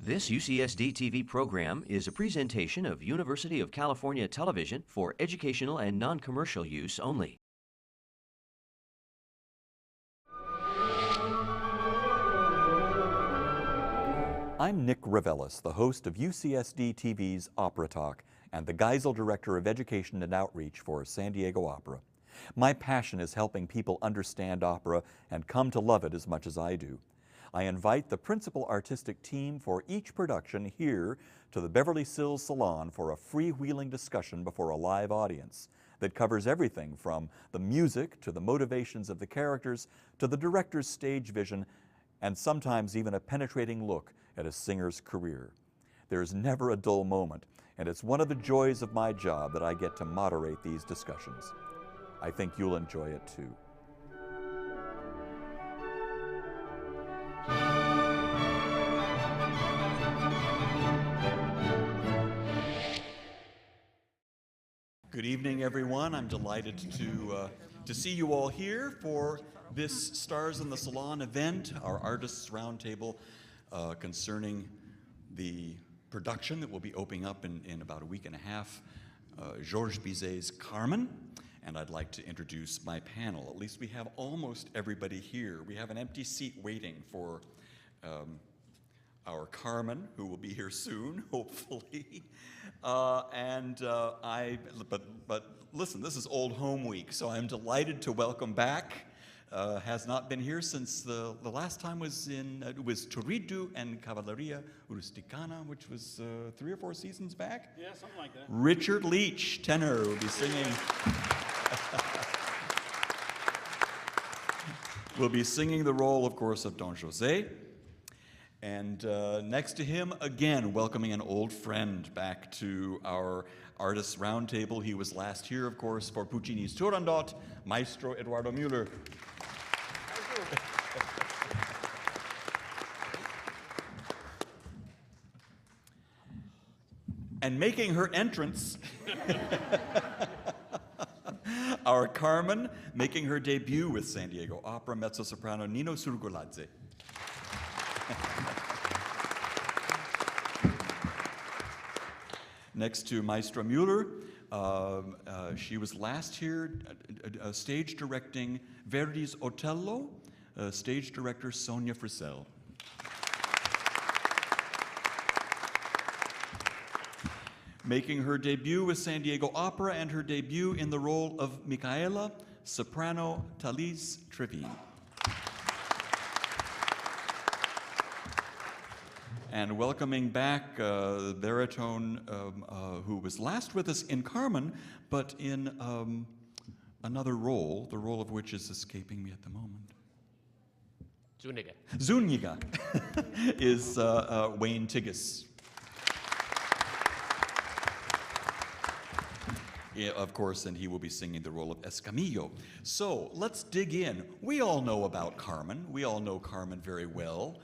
This UCSD TV program is a presentation of University of California Television for educational and non-commercial use only. I'm Nick Reveles, the host of UCSD TV's Opera Talk and the Geisel Director of Education and Outreach for San Diego Opera. My passion is helping people understand opera and come to love it as much as I do. I invite the principal artistic team for each production here to the Beverly Hills Salon for a freewheeling discussion before a live audience that covers everything from the music to the motivations of the characters to the director's stage vision and sometimes even a penetrating look at a singer's career. There's never a dull moment, and it's one of the joys of my job that I get to moderate these discussions. I think you'll enjoy it too. Good evening, everyone. I'm delighted to see you all here for this Stars in the Salon event, our Artists Roundtable concerning the production that will be opening up in about a week and a half, Georges Bizet's Carmen. And I'd like to introduce my panel. At least we have almost everybody here. We have an empty seat waiting for our Carmen, who will be here soon, hopefully. But listen, this is Old Home Week, so I'm delighted to welcome back. Has not been here since the last time was it was Turidu and Cavalleria Rusticana, which was 3 or 4 seasons back. Yeah, something like that. Richard Leach, tenor, will be singing. Will be singing the role, of course, of Don José. And next to him, again, welcoming an old friend back to our Artists Roundtable. He was last here, of course, for Puccini's Turandot, Maestro Eduardo Müller. And making her entrance, our Carmen, making her debut with San Diego Opera, mezzo-soprano Nino Surgoladze. Next to Maestro Müller, she was last here stage directing Verdi's Otello, stage director Sonia Frisell. Making her debut with San Diego Opera and her debut in the role of Micaela, soprano Thalise Trevine. And welcoming back baritone who was last with us in Carmen, but in another role, the role of which is escaping me at the moment. Zuniga is Wayne Tigges. Yeah, of course, and he will be singing the role of Escamillo. So let's dig in. We all know about Carmen. We all know Carmen very well.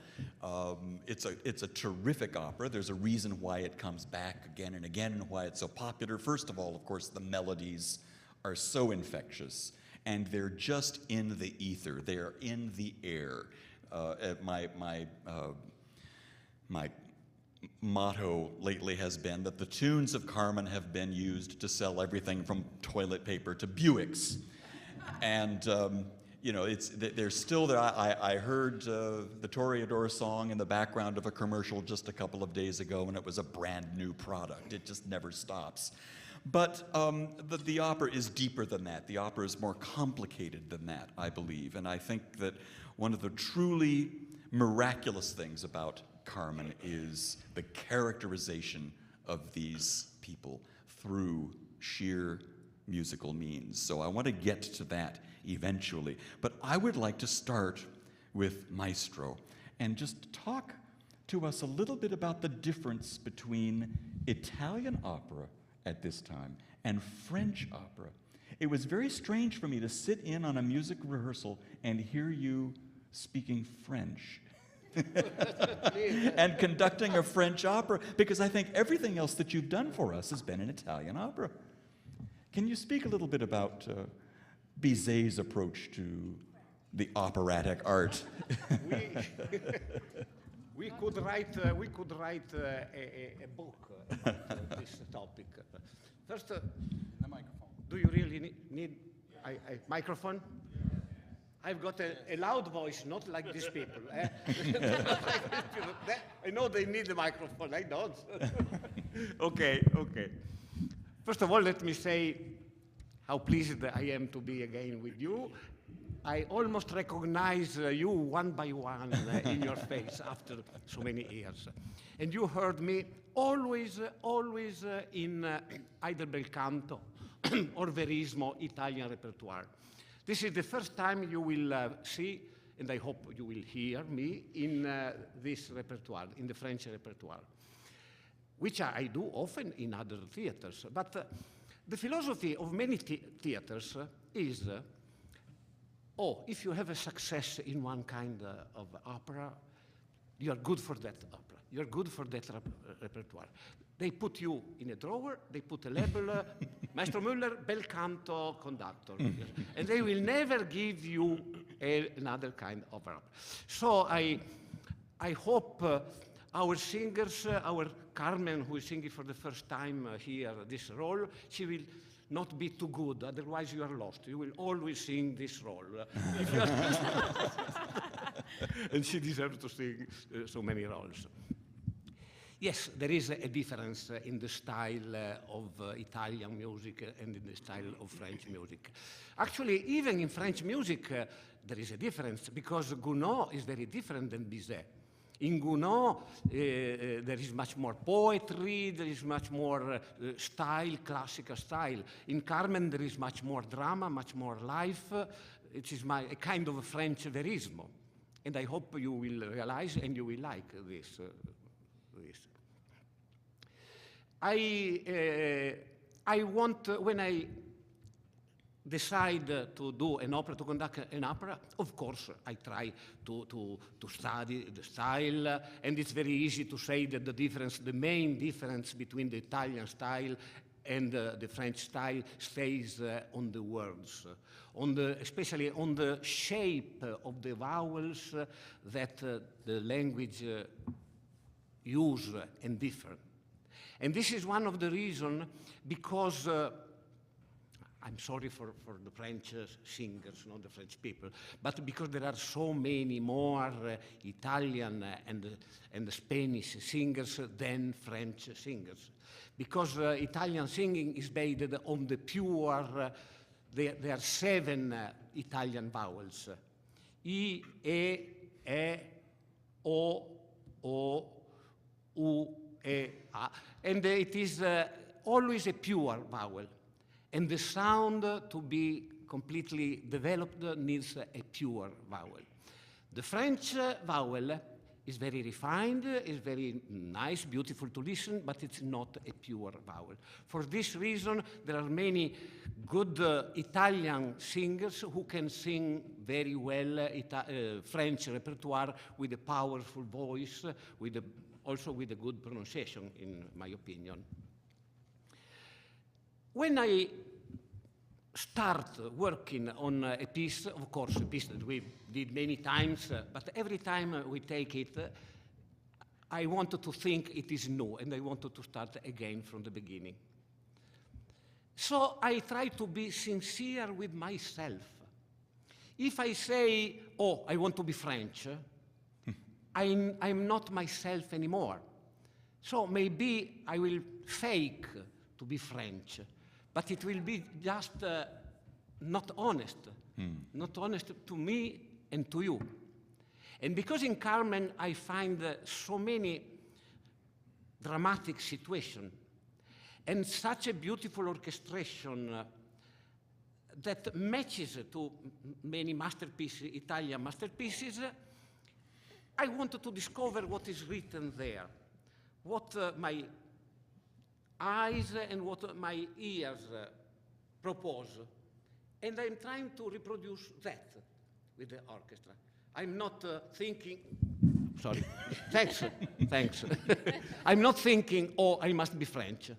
It's a terrific opera. There's a reason why it comes back again and again and why it's so popular. First of all, of course, the melodies are so infectious, and they're just in the ether. They are in the air. My motto lately has been that the tunes of Carmen have been used to sell everything from toilet paper to Buicks. And, you know, they're still there. I heard the Toreador song in the background of a commercial just a couple of days ago, and it was a brand new product. It just never stops. But the opera is deeper than that. The opera is more complicated than that, I believe. And I think that one of the truly miraculous things about Carmen is the characterization of these people through sheer musical means. So I want to get to that eventually. But I would like to start with Maestro and just talk to us a little bit about the difference between Italian opera at this time and French opera. It was very strange for me to sit in on a music rehearsal and hear you speaking French. And conducting a French opera, because I think everything else that you've done for us has been an Italian opera. Can you speak a little bit about Bizet's approach to the operatic art? We could write a book about this topic. First, The microphone. do you really need a microphone? I've got a loud voice, not like these people. I know they need a microphone, I don't. Okay. First of all, let me say how pleased I am to be again with you. I almost recognize you one by one in your face after so many years. And you heard me always in either bel canto or verismo Italian repertoire. This is the first time you will see, and I hope you will hear me, in this repertoire, in the French repertoire, which I do often in other theaters. But the philosophy of many theaters is, if you have a success in one kind of opera, you are good for that opera. You're good for that repertoire. They put you in a drawer, they put a label, Maestro Müller, bel canto, conductor. And they will never give you another kind of opera. So I hope our singers, our Carmen, who is singing for the first time here this role, she will not be too good, otherwise you are lost. You will always sing this role. And she deserves to sing so many roles. Yes, there is a difference in the style of Italian music and in the style of French music. Actually, even in French music, there is a difference because Gounod is very different than Bizet. In Gounod, there is much more poetry, there is much more style, classical style. In Carmen, there is much more drama, much more life. It is a kind of French verismo. And I hope you will realize and you will like this. I want, when I decide to do an opera, to conduct an opera, of course, I try to study the style, and it's very easy to say that the main difference between the Italian style and the French style stays on the words, especially on the shape of the vowels that the language use and differ. And this is one of the reasons because I'm sorry for the French singers, not the French people, but because there are so many more Italian and Spanish singers than French singers. Because Italian singing is based on the pure, there are 7 Italian vowels. I, E, O, U, E, A. And it is always a pure vowel. And the sound to be completely developed needs a pure vowel. The French vowel is very refined, is very nice, beautiful to listen, but it's not a pure vowel. For this reason, there are many good Italian singers who can sing very well French repertoire with a powerful voice, also with a good pronunciation, in my opinion. When I start working on a piece, of course, a piece that we did many times, but every time we take it, I wanted to think it is new, and I wanted to start again from the beginning. So I try to be sincere with myself. If I say, I want to be French, I'm not myself anymore. So maybe I will fake to be French, but it will be just not honest. Not honest to me and to you. And because in Carmen I find so many dramatic situations and such a beautiful orchestration that matches to many masterpieces, Italian masterpieces, I wanted to discover what is written there, what my eyes and what my ears propose. And I'm trying to reproduce that with the orchestra. I'm not thinking, sorry, thanks. I'm not thinking, I must be French.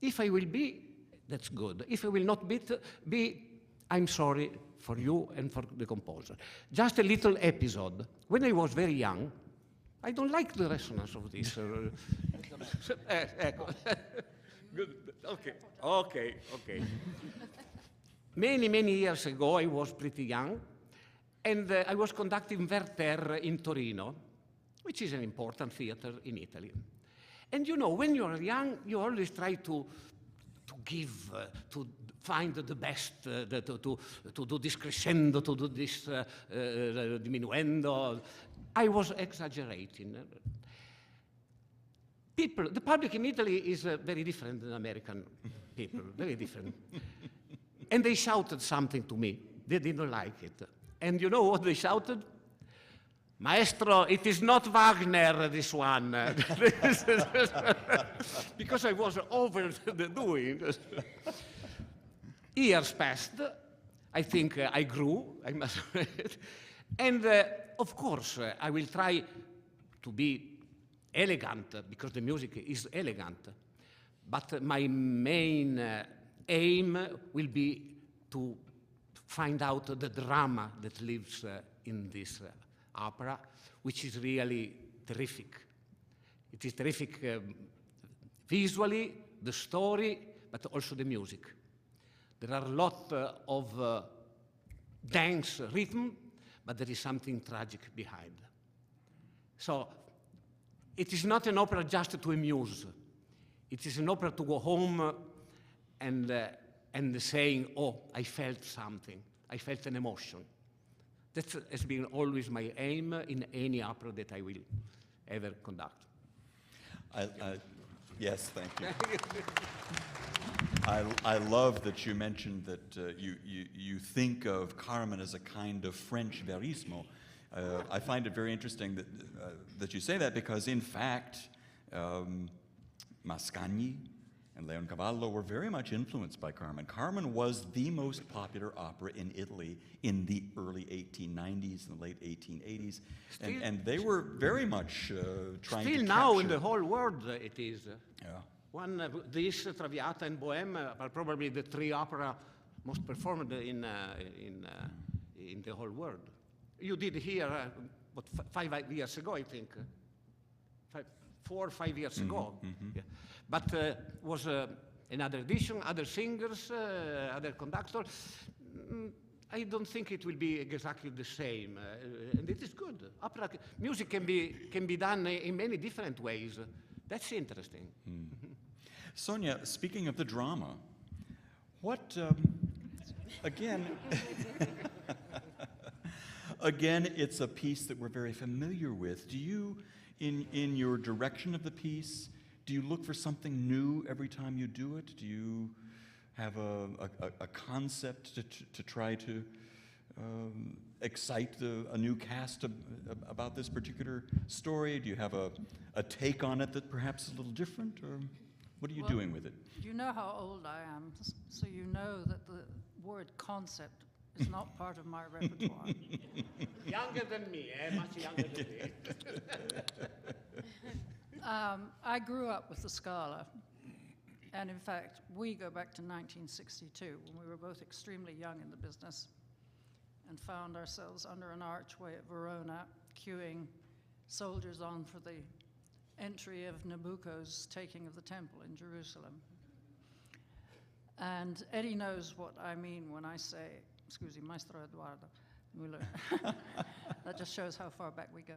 If I will be, that's good. If I will not be, I'm sorry for you and for the composer. Just a little episode. When I was very young, I don't like the resonance of this. Ecco. Good. Okay. Many years ago, I was pretty young, and I was conducting Werther in Torino, which is an important theater in Italy. And you know, when you're young, you always try to give, to find the best, to do this crescendo, to do this diminuendo. I was exaggerating. The public in Italy is very different than American people, very different. And they shouted something to me. They didn't like it. And you know what they shouted? Maestro, it is not Wagner, this one. Because I was overdoing. Years passed. I think I grew, I must admit. And of course, I will try to be elegant, because the music is elegant. But my main aim will be to find out the drama that lives in this opera, which is really terrific. It is terrific visually, the story, but also the music. There are a lot of dance rhythm, but there is something tragic behind. So it is not an opera just to amuse. It is an opera to go home and saying, oh, I felt something. I felt an emotion. That has been always my aim in any opera that I will ever conduct. Yes, thank you. I love that you mentioned that you think of Carmen as a kind of French verismo. I find it very interesting that you say that, because in fact, Mascagni and Leoncavallo were very much influenced by Carmen. Carmen was the most popular opera in Italy in the early 1890s and the late 1880s, and they were very much trying to capture. Still now in the whole world it is. Yeah. This Traviata and Bohème are probably the three opera most performed in the whole world. You did here, 5 years ago, I think. 4 or 5 years ago. Mm-hmm. Yeah. But was another edition, other singers, other conductor. I don't think it will be exactly the same, and it is good. Opera music can be done in many different ways. That's interesting. Sonia, speaking of the drama, what again? Again, it's a piece that we're very familiar with. Do you, in your direction of the piece, do you look for something new every time you do it? Do you have a concept to try to excite a new cast about this particular story? Do you have a take on it that perhaps is a little different, or what are you doing with it? You know how old I am, so you know that the word concept is not part of my repertoire. Younger than me, much younger than me. I grew up with the Scala, and in fact, we go back to 1962, when we were both extremely young in the business, and found ourselves under an archway at Verona, queuing soldiers on for the entry of Nabucco's taking of the temple in Jerusalem. And Eddie knows what I mean when I say, scusi, Maestro Edoardo Müller. That just shows how far back we go.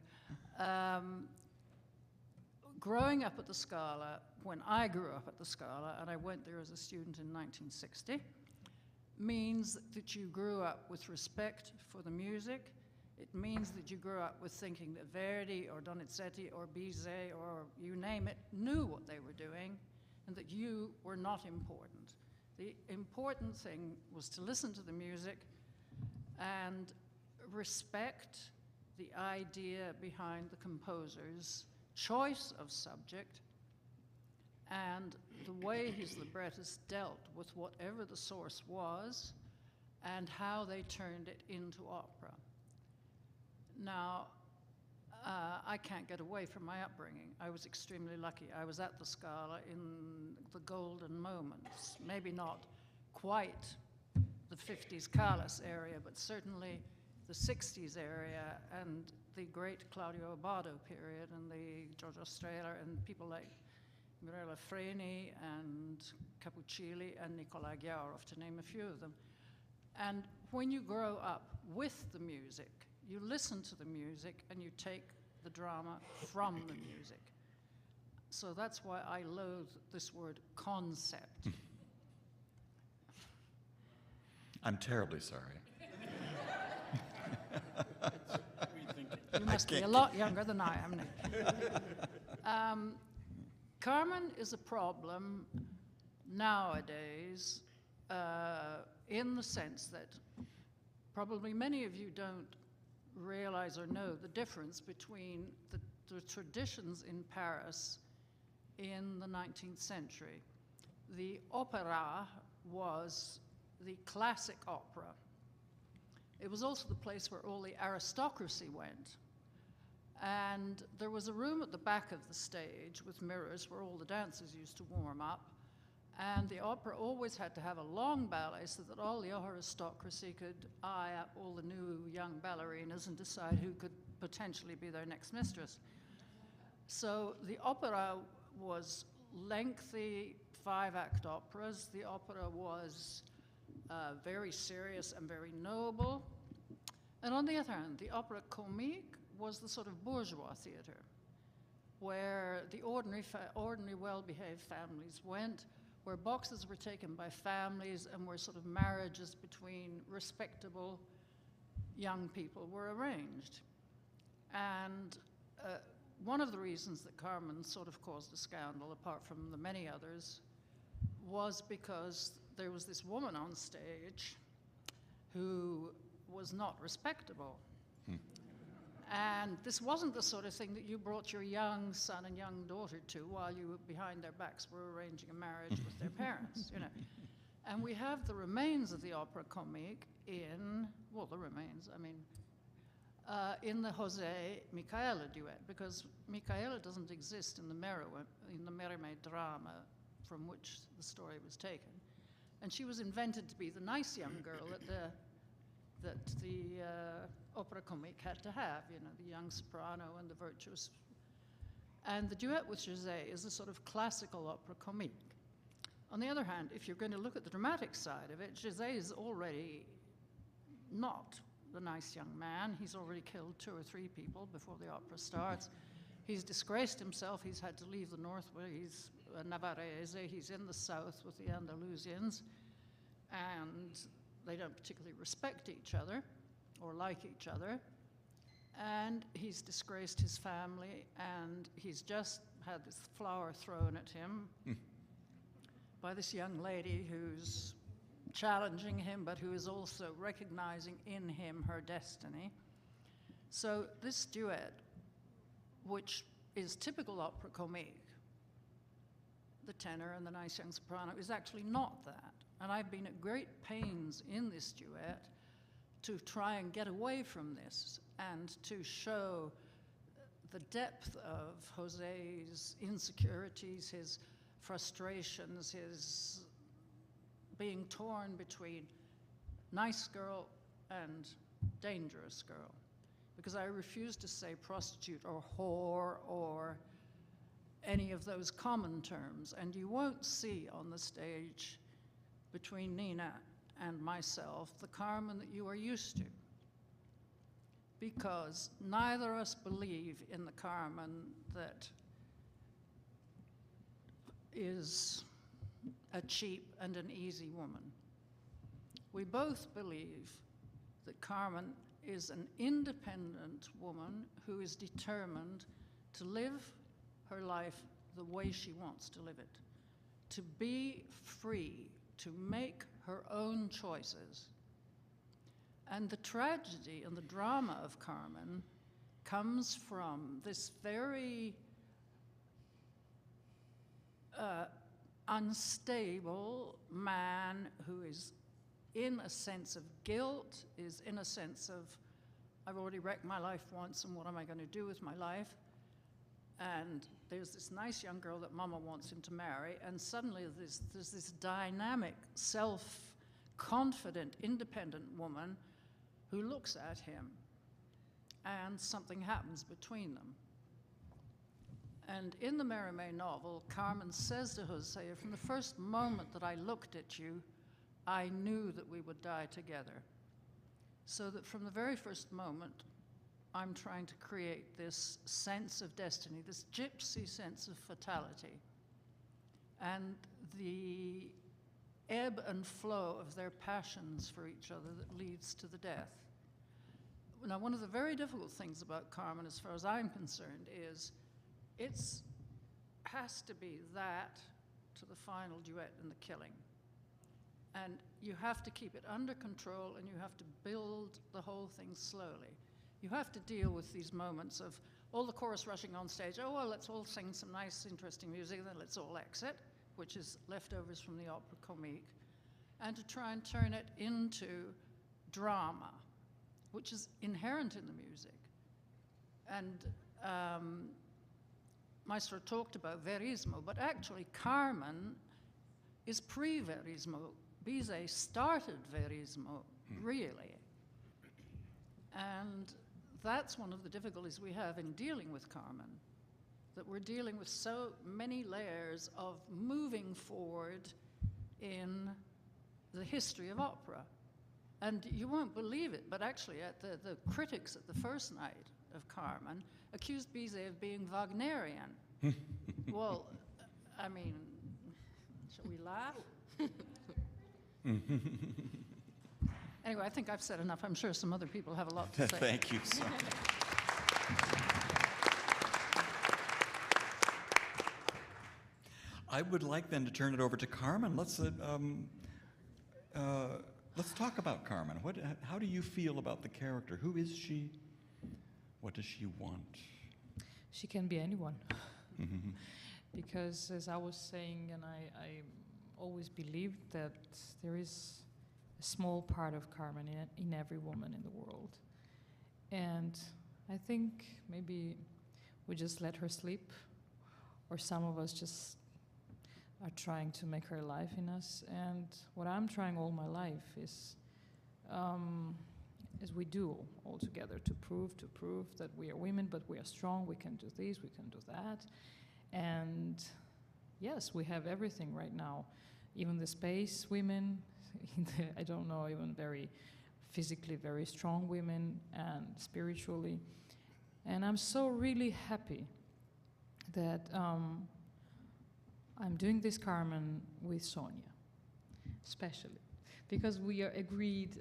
Growing up at the Scala, when I grew up at the Scala, and I went there as a student in 1960, means that you grew up with respect for the music. It means that you grew up with thinking that Verdi or Donizetti or Bizet or you name it knew what they were doing, and that you were not important. The important thing was to listen to the music and respect the idea behind the composer's choice of subject and the way his librettists dealt with whatever the source was and how they turned it into opera. Now, I can't get away from my upbringing. I was extremely lucky. I was at the Scala in the golden moments, maybe not quite the 50s Callas area, but certainly the 60s area and the great Claudio Abbado period and the Giorgio Strehler and people like Mirella Freni and Cappuccilli and Nicola Ghiaurov, to name a few of them. And when you grow up with the music, you listen to the music and you take the drama from the music. So that's why I loathe this word concept. I'm terribly sorry. You must be a lot younger than I am, Nick. Carmen is a problem nowadays in the sense that probably many of you don't realize or know the difference between the traditions in Paris in the 19th century. The opera was the classic opera. It was also the place where all the aristocracy went. And there was a room at the back of the stage with mirrors where all the dancers used to warm up. And the opera always had to have a long ballet so that all the aristocracy could eye up all the new young ballerinas and decide who could potentially be their next mistress. So the opera was lengthy 5-act operas. The opera was very serious and very noble. And on the other hand, the opera comique was the sort of bourgeois theater where the ordinary well-behaved families went, where boxes were taken by families and where sort of marriages between respectable young people were arranged. And one of the reasons that Carmen sort of caused a scandal, apart from the many others, was because there was this woman on stage who was not respectable. And this wasn't the sort of thing that you brought your young son and young daughter to while you, behind their backs, were arranging a marriage with their parents, you know. And we have the remains of the opera comique in, well, the remains, I mean, in the Jose Micaela duet, because Micaela doesn't exist in the Merime drama from which the story was taken. And she was invented to be the nice young girl that the opera comique had to have, you know, the young soprano and the virtuous. And the duet with José is a sort of classical opera comique. On the other hand, if you're going to look at the dramatic side of it, José is already not the nice young man. He's already killed 2 or 3 people before the opera starts. He's disgraced himself. He's had to leave the north where he's Navarrese. He's in the south with the Andalusians. And they don't particularly respect each other or like each other. And he's disgraced his family, and he's just had this flower thrown at him by this young lady who's challenging him, but who is also recognizing in him her destiny. So this duet, which is typical opera comique, the tenor and the nice young soprano, is actually not that. And I've been at great pains in this duet to try and get away from this and to show the depth of José's insecurities, his frustrations, his being torn between nice girl and dangerous girl. Because I refuse to say prostitute or whore or any of those common terms. And you won't see on the stage between Nina and myself the Carmen that you are used to. Because neither of us believe in the Carmen that is a cheap and an easy woman. We both believe that Carmen is an independent woman who is determined to live her life the way she wants to live it, to be free, to make her own choices. And the tragedy and the drama of Carmen comes from this very unstable man who is in a sense of guilt, is in a sense of, I've already wrecked my life once, and what am I going to do with my life? And there's this nice young girl that Mama wants him to marry, and suddenly there's this dynamic, self-confident, independent woman who looks at him and something happens between them. And in the Mérimée novel, Carmen says to Hosea, from the first moment that I looked at you, I knew that we would die together. So that from the very first moment, I'm trying to create this sense of destiny, this gypsy sense of fatality, and the ebb and flow of their passions for each other that leads to the death. Now, one of the very difficult things about Carmen, as far as I'm concerned, is it has to be that to the final duet and the killing. And you have to keep it under control, and you have to build the whole thing slowly. You have to deal with these moments of all the chorus rushing on stage, oh, well, let's all sing some nice, interesting music, and then let's all exit, which is leftovers from the opera comique, and to try and turn it into drama, which is inherent in the music. And Maestro talked about Verismo, but actually Carmen is pre-Verismo. Bizet started Verismo, really. And that's one of the difficulties we have in dealing with Carmen, that we're dealing with so many layers of moving forward in the history of opera. And you won't believe it, but actually the critics at the first night of Carmen accused Bizet of being Wagnerian. Well, I mean, shall we laugh? Anyway, I think I've said enough. I'm sure some other people have a lot to say. Thank you so much. I would like then to turn it over to Carmen. Let's talk about Carmen. How do you feel about the character? Who is she? What does she want? She can be anyone. Because as I was saying, and I always believed that there is a small part of Carmen in every woman in the world. And I think maybe we just let her sleep, or some of us just are trying to make her alive in us. And what I'm trying all my life is we do all together to prove that we are women, but we are strong, we can do this, we can do that. And yes, we have everything right now, even the space women, I don't know, even very physically very strong women and spiritually. And I'm so really happy that I'm doing this Carmen with Sonia, especially. Because we are agreed,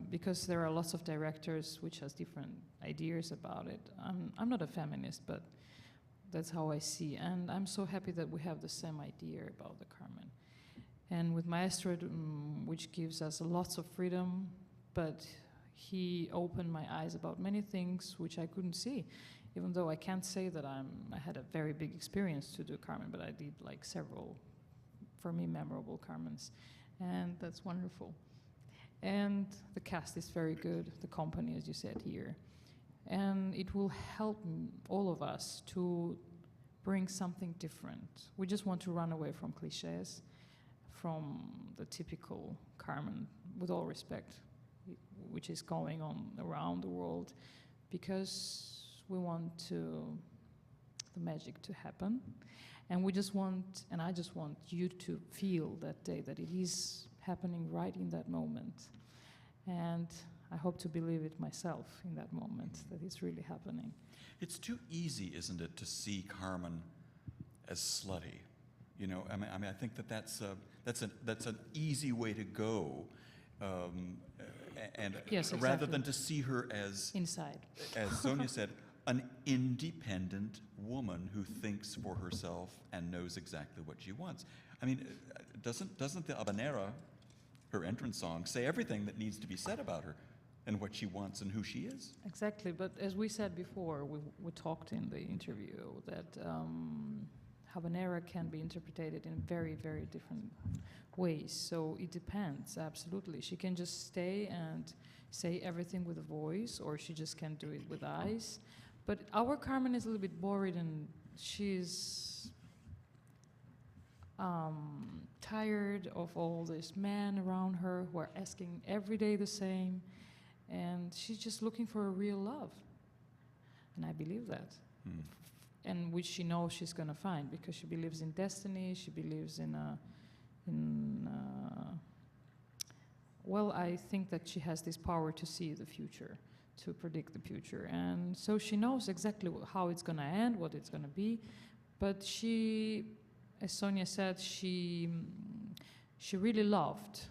because there are lots of directors which has different ideas about it. I'm not a feminist, but that's how I see. And I'm so happy that we have the same idea about the Carmen. And with Maestro, which gives us lots of freedom, but he opened my eyes about many things which I couldn't see. Even though I can't say that I had a very big experience to do Carmen, but I did like several, for me, memorable Carmens. And that's wonderful. And the cast is very good, the company, as you said here. And it will help all of us to bring something different. We just want to run away from cliches, from the typical Carmen, with all respect, which is going on around the world, because we want the magic to happen. And we just want, and I just want you to feel that day that it is happening right in that moment. And I hope to believe it myself in that moment, that it's really happening. It's too easy, isn't it, to see Carmen as slutty? You know, I mean, I think that's an easy way to go, and yes, exactly. Rather than to see her as inside, as Sonia said, an independent woman who thinks for herself and knows exactly what she wants. I mean, doesn't the Habanera, her entrance song, say everything that needs to be said about her and what she wants and who she is? Exactly, but as we said before, we talked in the interview that Habanera can be interpreted in very, very different ways. So it depends, absolutely. She can just stay and say everything with a voice, or she just can do it with eyes. But our Carmen is a little bit bored, and she's tired of all these men around her who are asking every day the same, and she's just looking for a real love. And I believe that. And which she knows she's going to find, because she believes in destiny, she believes well, I think that she has this power to see the future, to predict the future. And so she knows exactly how it's going to end, what it's going to be. But she, as Sonia said, she really loved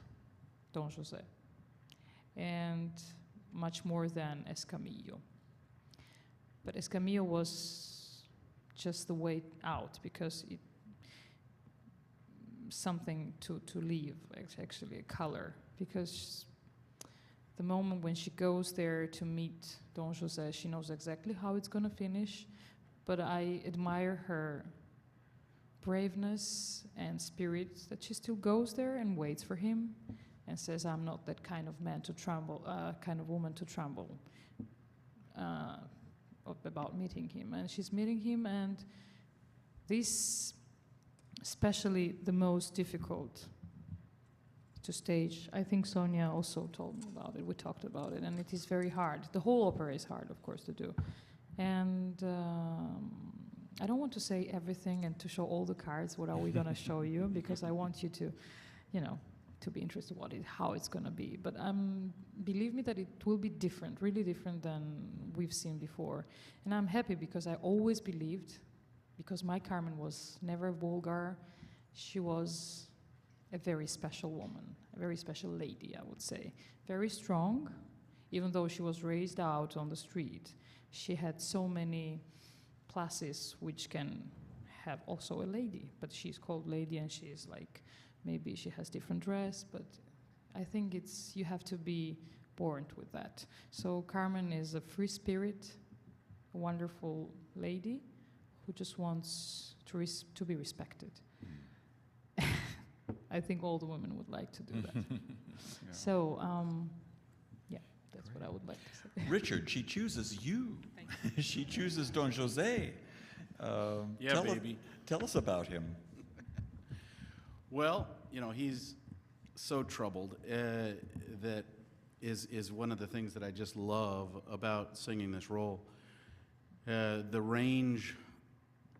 Don José, and much more than Escamillo. But Escamillo was just the way out, because it something to leave, actually a color, because the moment when she goes there to meet Don José, she knows exactly how it's going to finish. But I admire her braveness and spirit, that she still goes there and waits for him and says, I'm not that kind of man to tremble, kind of woman to tremble about meeting him. And she's meeting him, and this, especially the most difficult to stage. I think Sonia also told me about it. We talked about it, and it is very hard. The whole opera is hard, of course, to do. And I don't want to say everything and to show all the cards, what are we going to show you, because I want you to, to be interested in how it's going to be. But believe me that it will be different, really different than we've seen before. And I'm happy, because I always believed, because my Carmen was never vulgar, she was a very special woman, a very special lady, I would say. Very strong, even though she was raised out on the street. She had so many places which can have also a lady, but she's called lady, and she's like, maybe she has different dress, but I think you have to be born with that. So Carmen is a free spirit, a wonderful lady who just wants to be respected. I think all the women would like to do that. Yeah. So, that's what I would like to say. Richard, she chooses you. She chooses Don José. Tell us about him. Well, he's so troubled. That is one of the things that I just love about singing this role. The range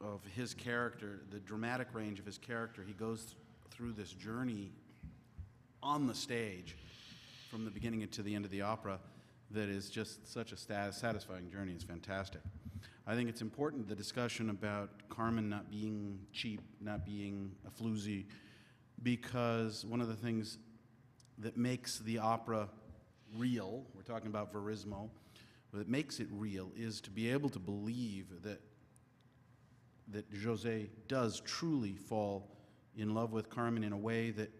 of his character, the dramatic range of his character, he goes through this journey on the stage from the beginning to the end of the opera that is just such a satisfying journey. It's fantastic. I think it's important, the discussion about Carmen not being cheap, not being a floozy, because one of the things that makes the opera real, we're talking about verismo, but it makes it real is to be able to believe that José does truly fall in love with Carmen in a way that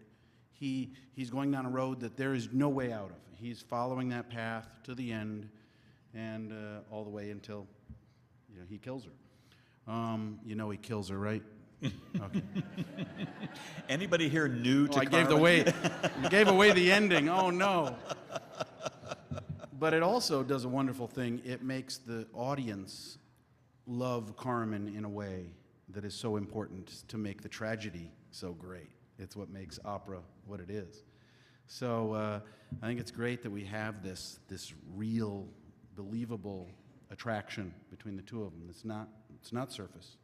he's going down a road that there is no way out of. He's following that path to the end, and all the way until he kills her. He kills her, right? Okay. Anybody here new to Carmen? I gave away the ending. Oh no. But it also does a wonderful thing. It makes the audience love Carmen in a way that is so important to make the tragedy so great. It's what makes opera what it is. So I think it's great that we have this real, believable attraction between the two of them. It's not surface,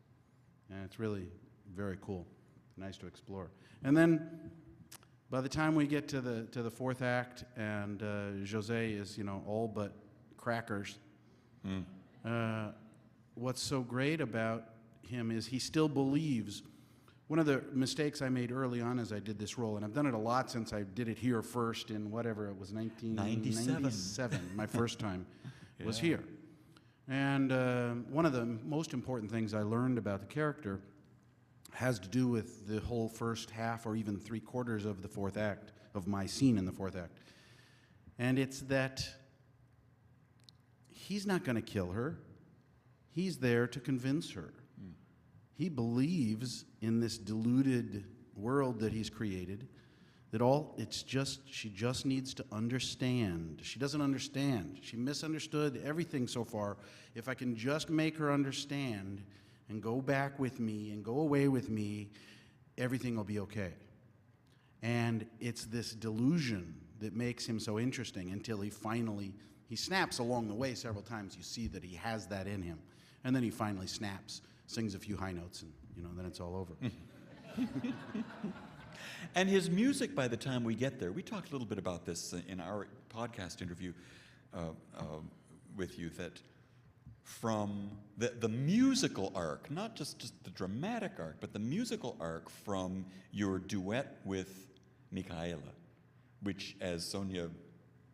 and it's really very cool, nice to explore. And then by the time we get to the fourth act, and José is all but crackers. What's so great about him is he still believes. One of the mistakes I made early on as I did this role, and I've done it a lot since I did it here first in whatever it was, 1997, my first time, was here. And one of the most important things I learned about the character has to do with the whole first half or even 3/4 of the fourth act, of my scene in the fourth act. And it's that he's not going to kill her. He's there to convince her. He believes in this deluded world that he's created, that she just needs to understand. She doesn't understand. She misunderstood everything so far. If I can just make her understand and go back with me and go away with me, everything will be okay. And it's this delusion that makes him so interesting until he finally He snaps along the way several times. You see that he has that in him. And then he finally snaps, sings a few high notes, and then it's all over. And his music, by the time we get there, we talked a little bit about this in our podcast interview with you, that from the musical arc, not just the dramatic arc, but the musical arc from your duet with Micaela, which, as Sonia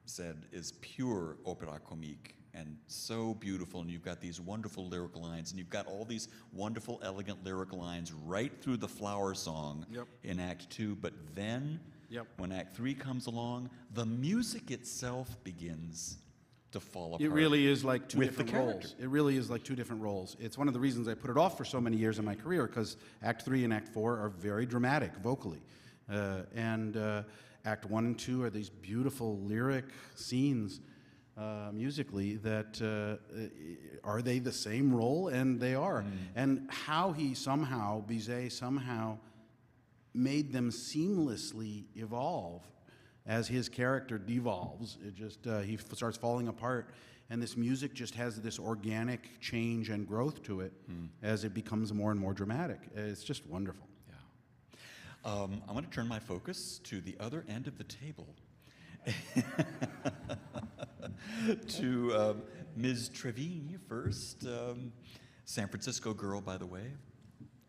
said, is pure opera comique and so beautiful, and you've got these wonderful lyric lines, and you've got all these wonderful, elegant lyric lines right through the flower song in Act 2, but then when Act 3 comes along, the music itself begins to fall apart. It really is like two with the different roles. character. It really is like two different roles. It's one of the reasons I put it off for so many years in my career, because Act 3 and Act 4 are very dramatic vocally. And Act 1 and 2 are these beautiful lyric scenes musically that are they the same role? And they are. And how he somehow, Bizet somehow made them seamlessly evolve as his character devolves. It just, he starts falling apart, and this music just has this organic change and growth to it as it becomes more and more dramatic. It's just wonderful. Yeah. I'm going to turn my focus to the other end of the table. To Ms. Trevigne first. San Francisco girl, by the way,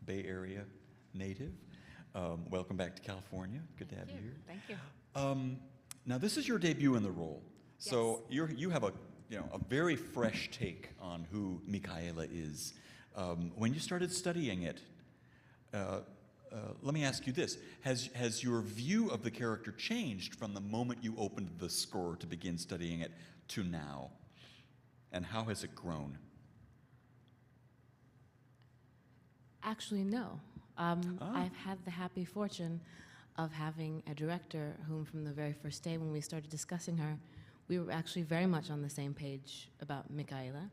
Bay Area native. Welcome back to California. Good to have you here. Thank you. Now, this is your debut in the role, so you have a very fresh take on who Micaela is. When you started studying it, let me ask you this: has your view of the character changed from the moment you opened the score to begin studying it to now, and how has it grown? Actually, no. I've had the happy fortune of having a director whom, from the very first day when we started discussing her, we were actually very much on the same page about Micaela.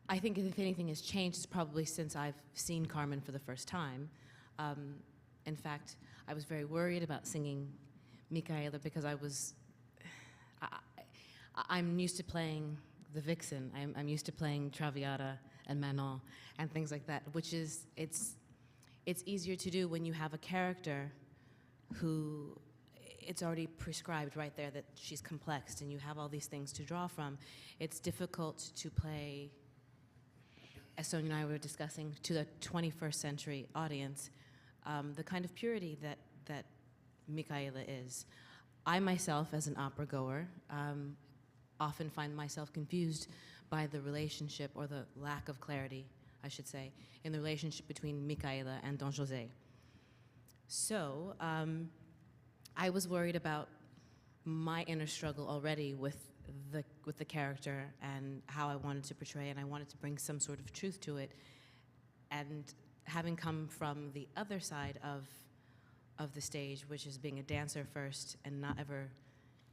I think if anything has changed, it's probably since I've seen Carmen for the first time. In fact, I was very worried about singing Micaela because I'm used to playing the vixen. I'm used to playing Traviata and Manon and things like that, which is, it's easier to do when you have a character who it's already prescribed right there that she's complex and you have all these things to draw from. It's difficult to play, as Sonia and I were discussing, to the 21st century audience, the kind of purity that Micaela is. I myself, as an opera goer, often find myself confused by the relationship, or the lack of clarity, I should say, in the relationship between Micaela and Don José. So I was worried about my inner struggle already with the character and how I wanted to portray, and I wanted to bring some sort of truth to it. And having come from the other side of the stage, which is being a dancer first and not ever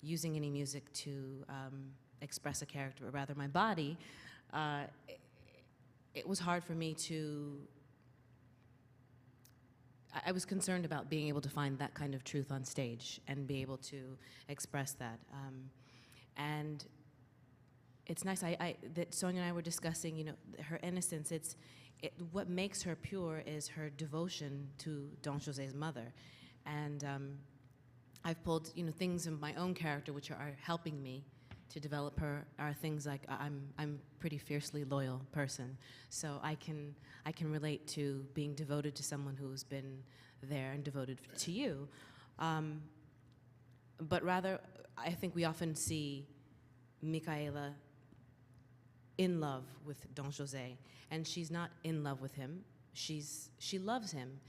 using any music to express a character, but rather my body, it was hard for me to, I was concerned about being able to find that kind of truth on stage and be able to express that. And it's nice that Sonia and I were discussing, her innocence. What makes her pure is her devotion to Don José's mother. And I've pulled, things in my own character which are helping me to develop her, are things like I'm a pretty fiercely loyal person, so I can relate to being devoted to someone who's been there and devoted to you. But rather, I think we often see Micaela in love with Don José, and she's not in love with him. She loves him.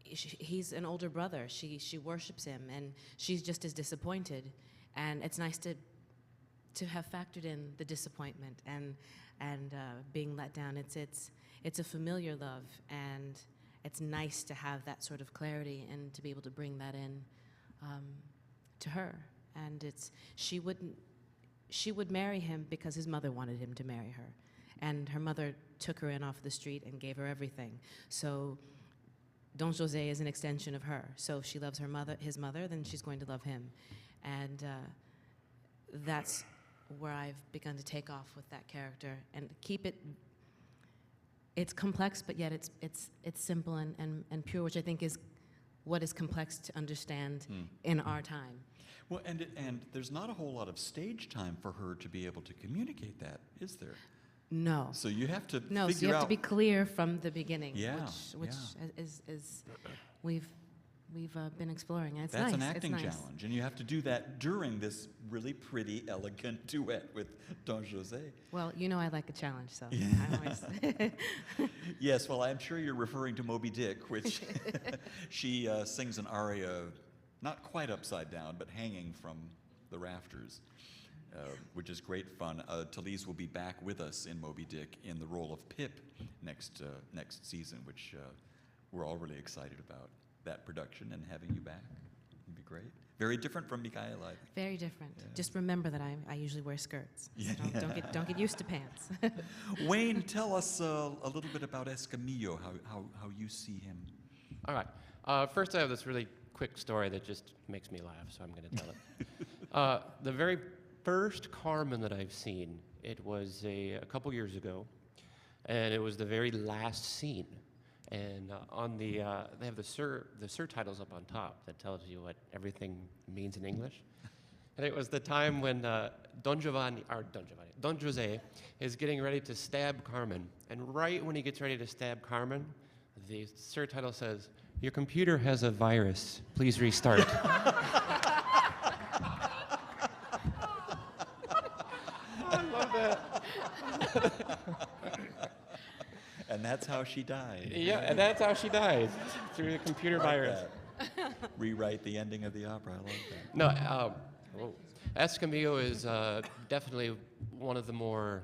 He's an older brother. She worships him, and she's just as disappointed. And it's nice to have factored in the disappointment and being let down. It's a familiar love, and it's nice to have that sort of clarity and to be able to bring that in to her. And she would marry him because his mother wanted him to marry her, and her mother took her in off the street and gave her everything. So Don Jose is an extension of her. So if she loves his mother, then she's going to love him. And that's where I've begun to take off with that character and keep it. It's complex, but yet it's simple and pure, which I think is what is complex to understand in our time. Well, and there's not a whole lot of stage time for her to be able to communicate that, is there? No. So you have to No, figure so you have out. to be clear from the beginning, Yeah, which is we've been exploring. And it's That's nice. an acting it's nice. challenge, and you have to do that during this really pretty, elegant duet with Don Jose. Well, you know I like a challenge, so Yeah. I always. Yes, well, I'm sure you're referring to Moby Dick, which she sings an aria, not quite upside down, but hanging from the rafters, which is great fun. Talise will be back with us in Moby Dick in the role of Pip next season, which we're all really excited about that production and having you back. It'd be great. Very different from Micaela. Very different. Yeah. Just remember that I usually wear skirts. So Yeah. don't get used to pants. Wayne, tell us a little bit about Escamillo, how you see him. All right. First, I have this really quick story that just makes me laugh, so I'm going to tell it. The very first Carmen that I've seen, it was a couple years ago, and it was the very last scene. And on the they have the surtitles up on top that tells you what everything means in English. And it was the time when Don Jose is getting ready to stab Carmen, and right when he gets ready to stab Carmen, the surtitle says, "Your computer has a virus. Please restart." I love that. And that's how she died. Yeah, and that's how she died, through the computer virus. That. Rewrite the ending of the opera. I like that. No, Escamillo is definitely one of the more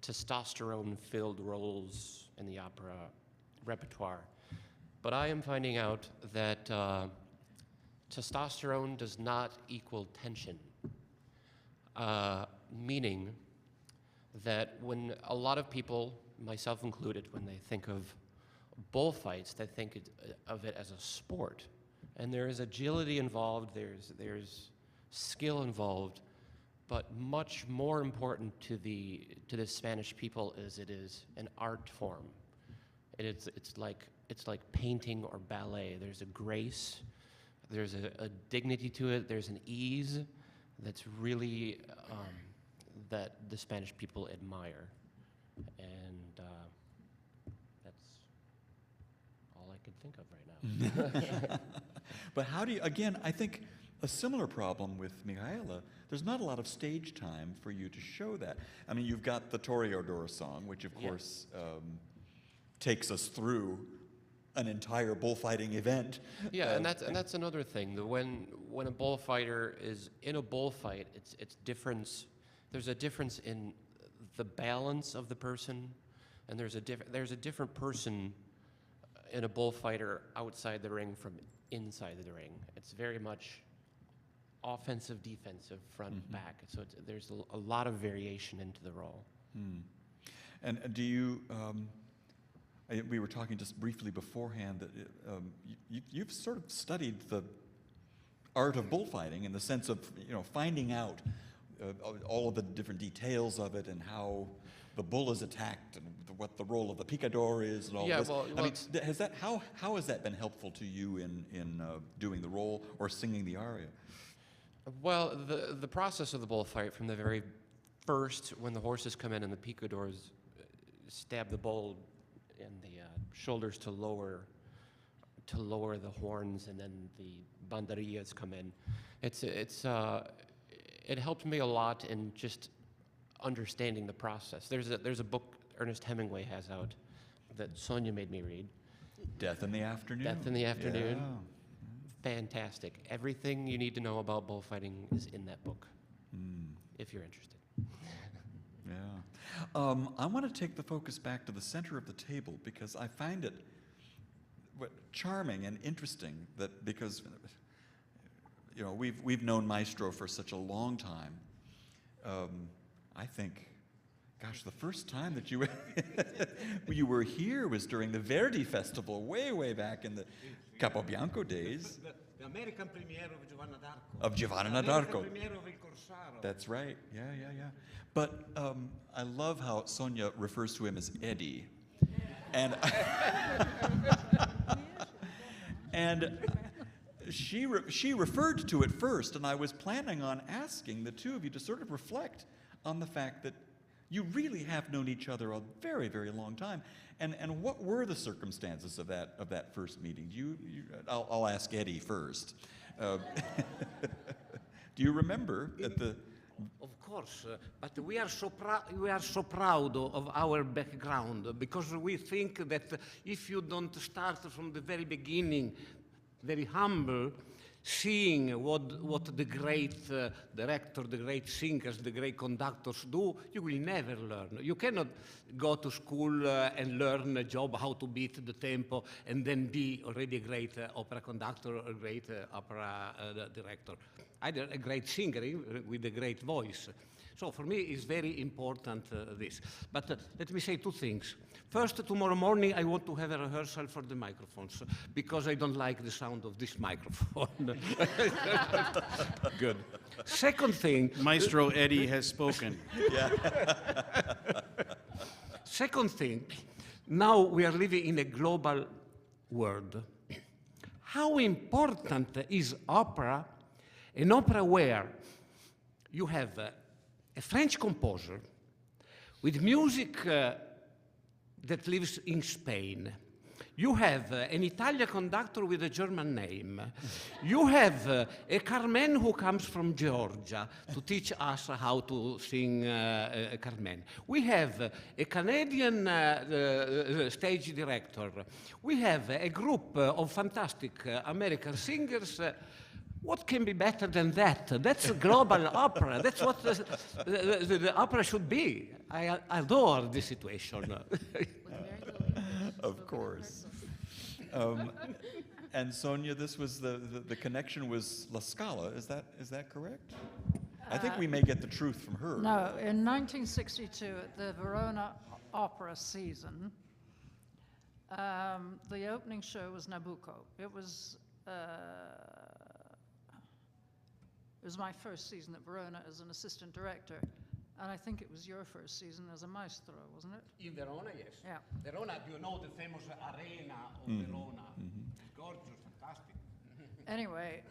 testosterone-filled roles in the opera repertoire. But I am finding out that testosterone does not equal tension, meaning that when a lot of people, myself included, when they think of bullfights, they think of it as a sport. And there is agility involved, there's skill involved, but much more important to the Spanish people is it is an art form. It's like painting or ballet. There's a grace, there's a dignity to it, there's an ease that's really that the Spanish people admire. And that's all I could think of right now. But how do you, again, I think a similar problem with Micaela, there's not a lot of stage time for you to show that. I mean, you've got the Toreador song, which of course takes us through an entire bullfighting event. Yeah, and that's another thing. When a bullfighter is in a bullfight, it's difference. There's a difference in the balance of the person, and there's a different person in a bullfighter outside the ring from inside the ring. It's very much offensive, defensive, front, back. So there's a lot of variation into the role. And do you, we were talking just briefly beforehand that you've sort of studied the art of bullfighting in the sense of, finding out all of the different details of it and how the bull is attacked and what the role of the picador is and all this. Well, I mean, how has that been helpful to you in doing the role or singing the aria? Well, the process of the bullfight from the very first, when the horses come in and the picadors stab the bull in the shoulders to lower the horns, and then the banderillas come in. It helped me a lot in just understanding the process. There's a book Ernest Hemingway has out that Sonia made me read. Death in the Afternoon. Death in the Afternoon. Yeah. Fantastic. Everything you need to know about bullfighting is in that book, if you're interested. Yeah. I want to take the focus back to the center of the table because I find it charming and interesting that because we've known Maestro for such a long time. I think Gosh, the first time that you you were here was during the Verdi Festival, way, way back in the Capobianco days. The American premiere of Giovanna d'Arco. Of Giovanna The d'Arco. American premiere of Il Corsaro. That's right. Yeah, yeah, yeah. But I love how Sonia refers to him as Eddie. And and she referred to it first, and I was planning on asking the two of you to sort of reflect on the fact that you really have known each other a very, very long time. And what were the circumstances of that first meeting? I'll ask Eddie first. Do you remember at the? Of course, but we are so proud of our background, because we think that if you don't start from the very beginning, very humble, seeing what the great director, the great singers, the great conductors do, you will never learn. You cannot go to school and learn a job how to beat the tempo and then be already a great opera conductor or a great opera director. Either a great singer with a great voice. So for me, it's very important this. But let me say two things. First, tomorrow morning, I want to have a rehearsal for the microphones, because I don't like the sound of this microphone. Good. Second thing. Maestro Eddie has spoken. Yeah. Second thing, now we are living in a global world. How important is opera? An opera where you have a French composer with music that lives in Spain. You have an Italian conductor with a German name. You have a Carmen who comes from Georgia to teach us how to sing Carmen. We have a Canadian stage director. We have a group of fantastic American singers. What can be better than that? That's a global opera. That's what the opera should be. I adore this situation. Of course. And Sonia, this was the connection was La Scala. Is that correct? I think we may get the truth from her. No, in 1962, at the Verona Opera season, the opening show was Nabucco. It was my first season at Verona as an assistant director, and I think it was your first season as a maestro, wasn't it? In Verona, yes. Yeah. Verona, do you know the famous arena of Verona? It's gorgeous, fantastic. Anyway,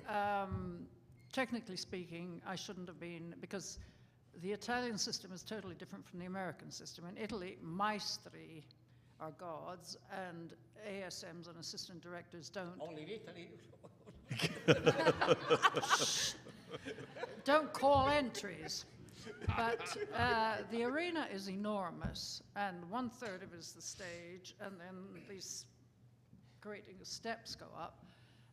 technically speaking, I shouldn't have been, because the Italian system is totally different from the American system. In Italy, maestri are gods, and ASMs and assistant directors don't. Only in Italy. Don't call entries. But the arena is enormous, and 1/3 of it is the stage, and then these great steps go up.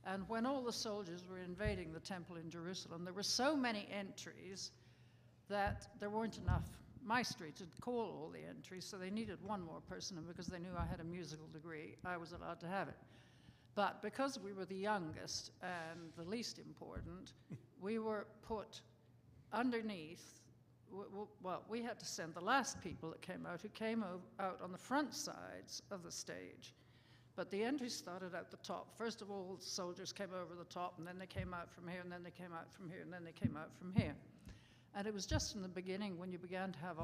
And when all the soldiers were invading the temple in Jerusalem, there were so many entries that there weren't enough maestri to call all the entries, so they needed one more person, and because they knew I had a musical degree, I was allowed to have it. But because we were the youngest and the least important, we were put underneath. Well, we had to send the last people that came out, who came out on the front sides of the stage. But the entries started at the top. First of all, soldiers came over the top, and then they came out from here, and then they came out from here, and then they came out from here. And it was just in the beginning when you began to have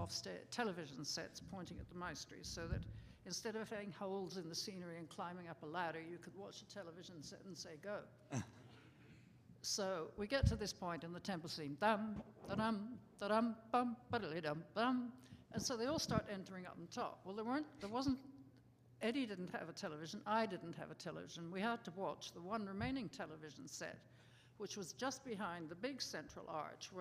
television sets pointing at the maestri, so that instead of having holes in the scenery and climbing up a ladder, you could watch a television set and say, go. So we get to this point in the temple scene, dum, da-dum, da-dum, bum, ba-da-li-dum, bum. And so they all start entering up on top. Well, Eddie didn't have a television, I didn't have a television. We had to watch the one remaining television set, which was just behind the big central arch,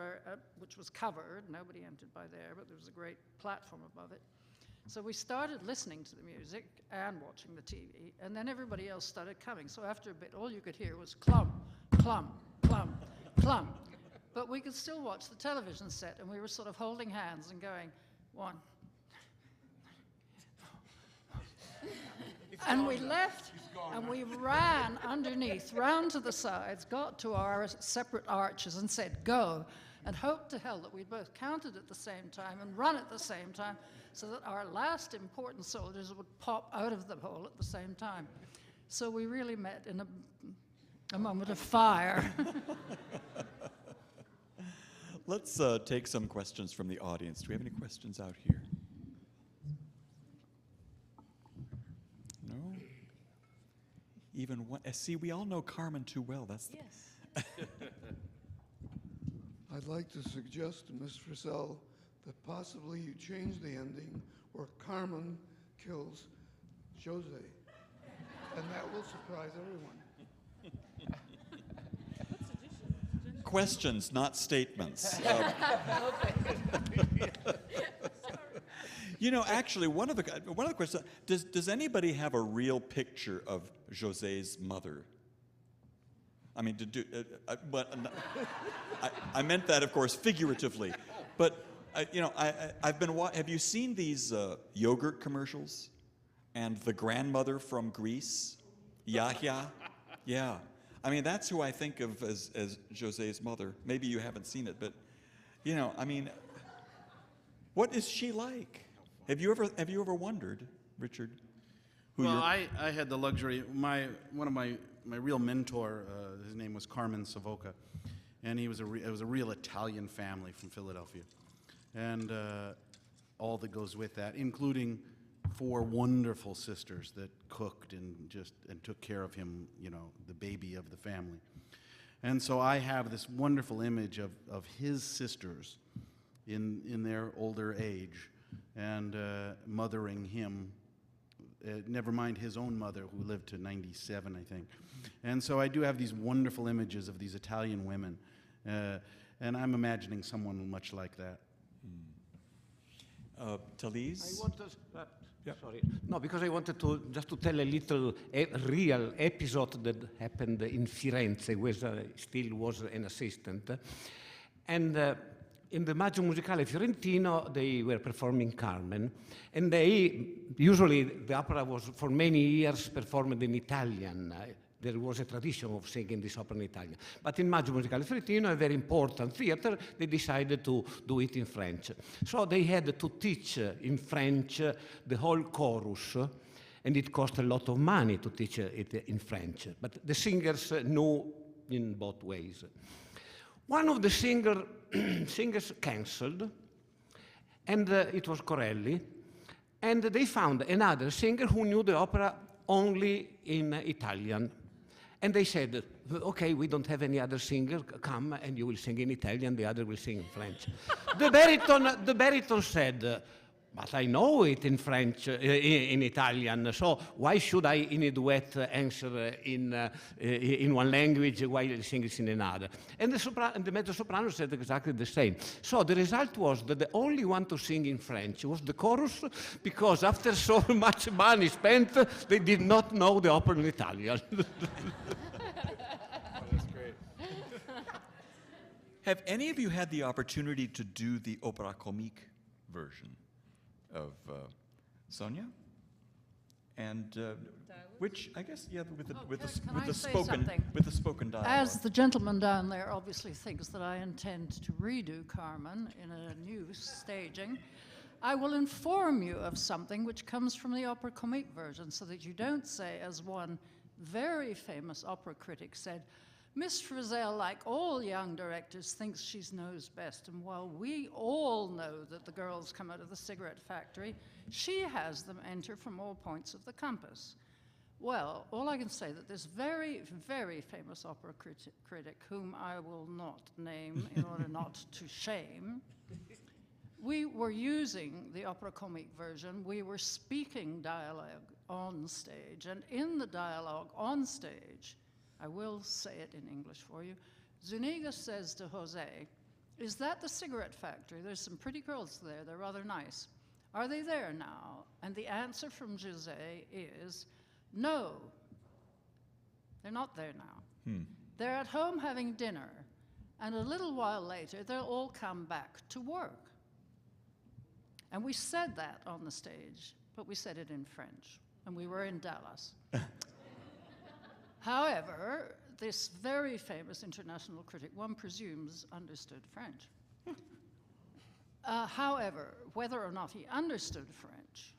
which was covered. Nobody entered by there, but there was a great platform above it. So we started listening to the music and watching the TV, and then everybody else started coming. So after a bit, all you could hear was clump, clump, clump, clump. But we could still watch the television set, and we were sort of holding hands and going, one. And we left, and we ran underneath, round to the sides, got to our separate arches and said, go. and hoped to hell that we both counted at the same time and run at the same time so that our last important soldiers would pop out of the hole at the same time. So we really met in a moment of fire. Let's take some questions from the audience. Do we have any questions out here? No? Even one? See, we all know Carmen too well. That's the Yes. I'd like to suggest to Ms. Frizzell that possibly you change the ending where Carmen kills Jose. And that will surprise everyone. questions, not statements. You know, actually, one of the questions, does anybody have a real picture of Jose's mother? I mean, I meant that, of course, figuratively. But, you know, have you seen these yogurt commercials? And the grandmother from Greece, Yahya? Yeah. I mean, that's who I think of as Jose's mother. Maybe you haven't seen it, but, you know, I mean, what is she like? Have you ever wondered, Richard? Well, I had the luxury. One of my real mentor, his name was Carmen Savoca, and it was a real Italian family from Philadelphia, and all that goes with that, including 4 wonderful sisters that cooked and took care of him, you know, the baby of the family. And so I have this wonderful image of his sisters in their older age and mothering him, never mind his own mother, who lived to 97, I think. And so I do have these wonderful images of these Italian women, and I'm imagining someone much like that. Talise? I wanted, sorry, no, because I wanted to just to tell a little real episode that happened in Firenze, where I still was an assistant, and in the Maggio Musicale Fiorentino, they were performing Carmen, and usually the opera was for many years performed in Italian. There was a tradition of singing this opera in Italian. But in Maggio Musicale Fiorentino, a very important theater, they decided to do it in French. So they had to teach in French the whole chorus, and it cost a lot of money to teach it in French. But the singers knew in both ways. One of the singers canceled, and it was Corelli, and they found another singer who knew the opera only in Italian. And they said, okay, we don't have any other singer, come and you will sing in Italian, the other will sing in French. The baritone said, but I know it in French, in Italian, so why should I, in a duet, answer in one language while he sings in another? And the mezzo-soprano said exactly the same. So the result was that the only one to sing in French was the chorus, because after so much money spent, they did not know the opera in Italian. That's great. Have any of you had the opportunity to do the opera comique version of Sonia? And which I guess, yeah, with the spoken dialogue. As the gentleman down there obviously thinks that I intend to redo Carmen in a new staging, I will inform you of something which comes from the opera comique version, so that you don't say, as one very famous opera critic said, Miss Frizzell, like all young directors, thinks she knows best, and while we all know that the girls come out of the cigarette factory, she has them enter from all points of the compass. Well, all I can say that this very, very famous opera critic, whom I will not name in order not to shame, we were using the opera comique version. We were speaking dialogue on stage, and in the dialogue on stage, I will say it in English for you. Zuniga says to Jose, is that the cigarette factory? There's some pretty girls there. They're rather nice. Are they there now? And the answer from Jose is, no, they're not there now. They're at home having dinner, and a little while later, they'll all come back to work. And we said that on the stage, but we said it in French, and we were in Dallas. However, this very famous international critic, one presumes, understood French. However, whether or not he understood French,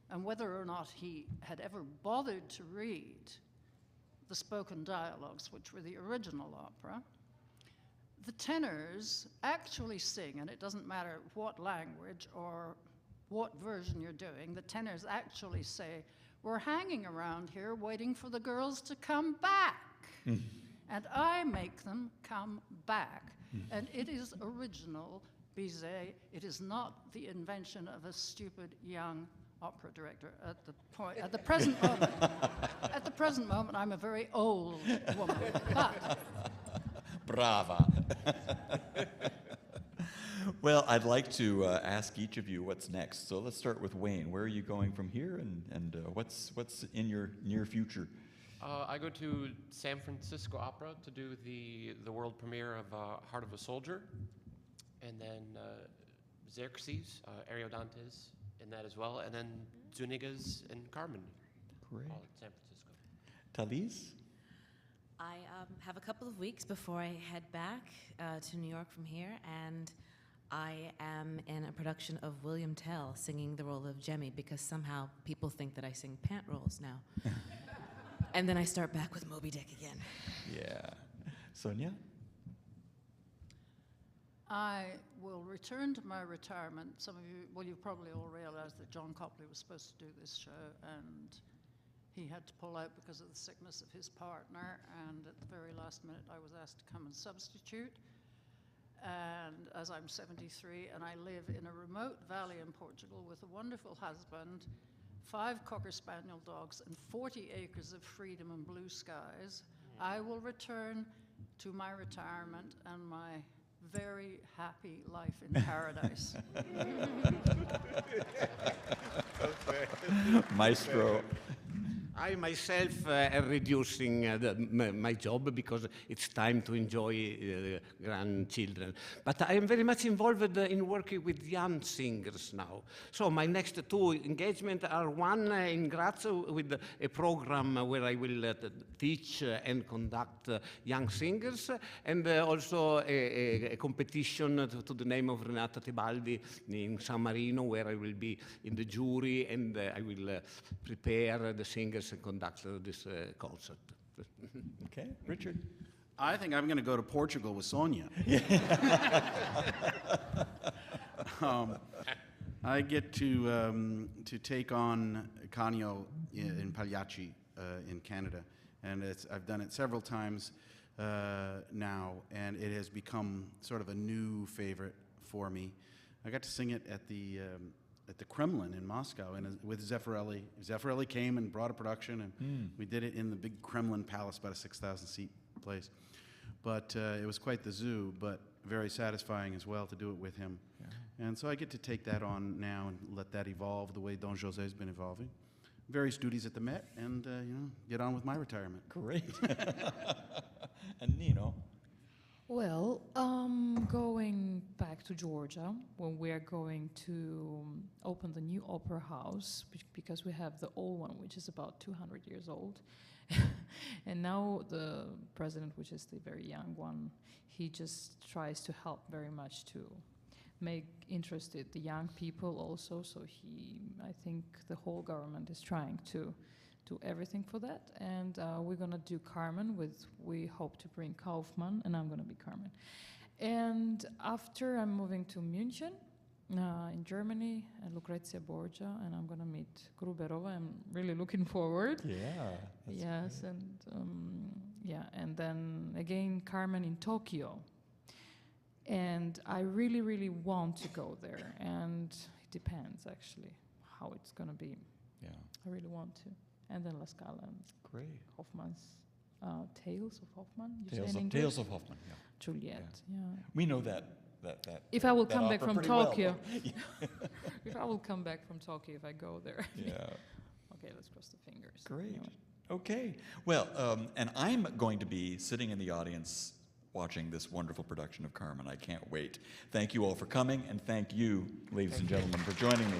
and whether or not he had ever bothered to read the spoken dialogues, which were the original opera, the tenors actually sing, and it doesn't matter what language or what version you're doing, the tenors actually say, "We're hanging around here waiting for the girls to come back." And I make them come back. And it is original Bizet. It is not the invention of a stupid young opera director at the present moment. At the present moment, I'm a very old woman. But Brava. Well, I'd like to ask each of you what's next. So let's start with Wayne. Where are you going from here, and what's in your near future? I go to San Francisco Opera to do the world premiere of Heart of a Soldier, and then Xerxes, Ariodontes in that as well, and then Zuniga's and Carmen, Great. all at San Francisco. Talise? I have a couple of weeks before I head back to New York from here, and I am in a production of William Tell singing the role of Jemmy, because somehow people think that I sing pant roles now. And then I start back with Moby Dick again. Yeah. Sonia? I will return to my retirement. Some of you, well, you've probably all realized that John Copley was supposed to do this show, and he had to pull out because of the sickness of his partner, and at the very last minute I was asked to come and substitute. And as I'm 73 and I live in a remote valley in Portugal with a wonderful husband, 5 Cocker Spaniel dogs, and 40 acres of freedom and blue skies, I will return to my retirement and my very happy life in paradise. Maestro. I myself am reducing my job because it's time to enjoy grandchildren. But I am very much involved in working with young singers now. So my next 2 engagements are one in Graz with a program where I will teach and conduct young singers, and also a competition to the name of Renata Tebaldi in San Marino, where I will be in the jury, and I will prepare the singers and conduct this concert. Okay, Richard? I think I'm going to go to Portugal with Sonia. I get to take on Canio in Pagliacci in Canada, and I've done it several times now, and it has become sort of a new favorite for me. I got to sing it at the Kremlin in Moscow, and with Zeffirelli. Zeffirelli came and brought a production, and we did it in the big Kremlin Palace, about a 6,000-seat place. But it was quite the zoo, but very satisfying as well to do it with him. Yeah. And so I get to take that on now and let that evolve the way Don José's been evolving. Various duties at the Met, and get on with my retirement. Great. And Nino? Well, going back to Georgia, when we are going to open the new opera house, because we have the old one, which is about 200 years old. And now the president, which is the very young one, he just tries to help very much to make interested the young people also. So I think the whole government is trying to do everything for that. And we're going to do Carmen we hope to bring Kaufmann, and I'm going to be Carmen. And after I'm moving to München in Germany, and Lucrezia Borgia, and I'm going to meet Gruberova. I'm really looking forward. Yeah. Yes, great. And and then again Carmen in Tokyo. And I really, really want to go there, and it depends actually how it's going to be. Yeah. I really want to. And then La Scala and Great. Hoffmann's Tales of Hoffmann. You say Tales in of, English? Tales of Hoffmann, yeah. Juliet, yeah. We know that If I will that come back opera from pretty well. Tokyo. If I will come back from Tokyo, if I go there. Yeah. Okay, let's cross the fingers. Great. Anyway. Okay. Well, and I'm going to be sitting in the audience watching this wonderful production of Carmen. I can't wait. Thank you all for coming, and thank you, ladies and gentlemen, for joining me.